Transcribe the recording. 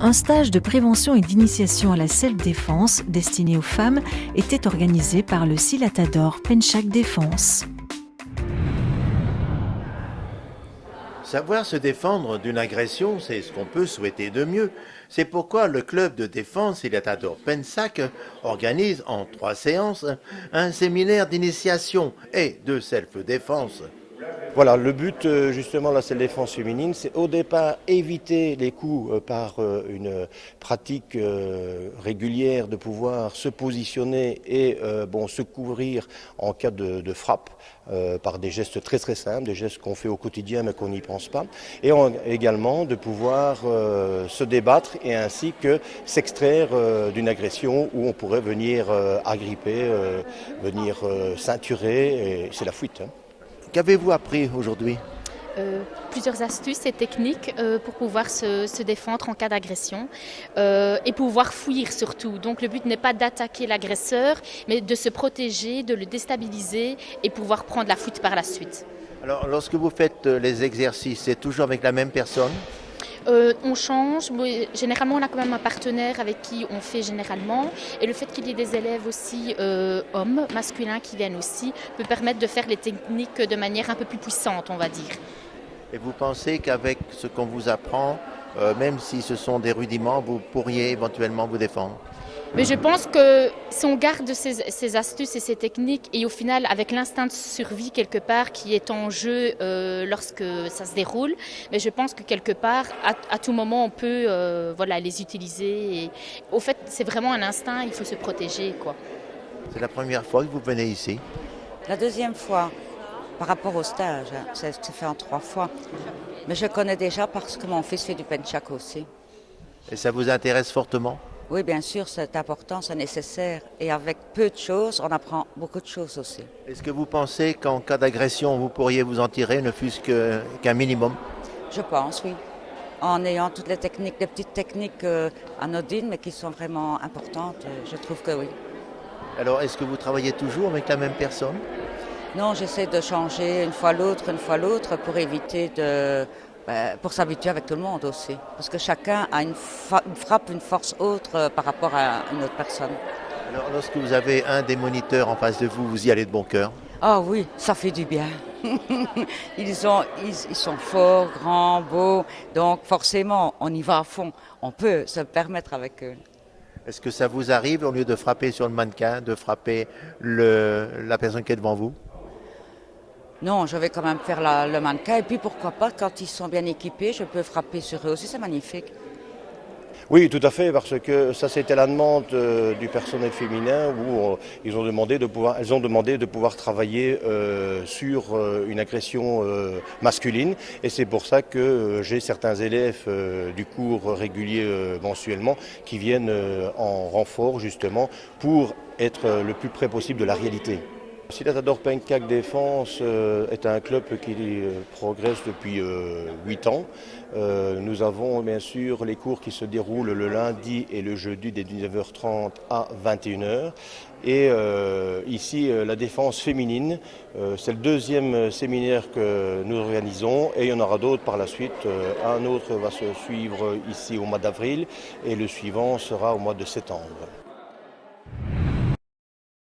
Un stage de prévention et d'initiation à la self-défense destiné aux femmes était organisé par le Silatador Penchak Défense. Savoir se défendre d'une agression, c'est ce qu'on peut souhaiter de mieux. C'est pourquoi le club de défense Silatador Penchak organise en 3 séances un séminaire d'initiation et de self-défense. Voilà, le but justement de la self-défense féminine, c'est au départ éviter les coups par une pratique régulière de pouvoir se positionner et se couvrir en cas de frappe par des gestes très très simples, des gestes qu'on fait au quotidien mais qu'on n'y pense pas, et également de pouvoir se débattre et ainsi que s'extraire d'une agression où on pourrait venir agripper, venir ceinturer, et c'est la fuite. Qu'avez-vous appris aujourd'hui ? Plusieurs astuces et techniques pour pouvoir se défendre en cas d'agression et pouvoir fuir surtout. Donc le but n'est pas d'attaquer l'agresseur, mais de se protéger, de le déstabiliser et pouvoir prendre la fuite par la suite. Alors, lorsque vous faites les exercices, c'est toujours avec la même personne ? On change, mais généralement on a quand même un partenaire avec qui on fait généralement, et le fait qu'il y ait des élèves aussi hommes, masculins qui viennent aussi, peut permettre de faire les techniques de manière un peu plus puissante, on va dire. Et vous pensez qu'avec ce qu'on vous apprend, même si ce sont des rudiments, vous pourriez éventuellement vous défendre ? Mais je pense que si on garde ces astuces et ces techniques, et au final avec l'instinct de survie quelque part qui est en jeu lorsque ça se déroule, mais je pense que quelque part à tout moment on peut les utiliser. Et, au fait c'est vraiment un instinct, il faut se protéger, quoi. C'est la première fois que vous venez ici ? La deuxième fois, par rapport au stage, c'est fait en 3 fois. Mais je connais déjà parce que mon fils fait du penchak aussi. Et ça vous intéresse fortement ? Oui, bien sûr, c'est important, c'est nécessaire. Et avec peu de choses, on apprend beaucoup de choses aussi. Est-ce que vous pensez qu'en cas d'agression, vous pourriez vous en tirer, ne fût-ce qu'un minimum ? Je pense, oui. En ayant toutes les techniques, les petites techniques anodines, mais qui sont vraiment importantes, je trouve que oui. Alors, est-ce que vous travaillez toujours avec la même personne ? Non, j'essaie de changer une fois l'autre, pour éviter pour s'habituer avec tout le monde aussi. Parce que chacun a une frappe, une force autre par rapport à une autre personne. Alors, lorsque vous avez un des moniteurs en face de vous, vous y allez de bon cœur ? Ah oui, ça fait du bien. Ils sont forts, grands, beaux, donc forcément, on y va à fond. On peut se permettre avec eux. Est-ce que ça vous arrive, au lieu de frapper sur le mannequin, de frapper la personne qui est devant vous ? Non, je vais quand même faire le mannequin. Et puis pourquoi pas, quand ils sont bien équipés, je peux frapper sur eux aussi, c'est magnifique. Oui, tout à fait, parce que ça c'était la demande du personnel féminin où elles ont demandé de pouvoir travailler sur une agression masculine, et c'est pour ça que j'ai certains élèves du cours régulier mensuellement qui viennent en renfort justement pour être le plus près possible de la réalité. Silatador Penchak Défense est un club qui progresse depuis 8 ans. Nous avons bien sûr les cours qui se déroulent le lundi et le jeudi dès 19h30 à 21h. Et ici, la défense féminine, c'est le 2e séminaire que nous organisons, et il y en aura d'autres par la suite. Un autre va se suivre ici au mois d'avril et le suivant sera au mois de septembre.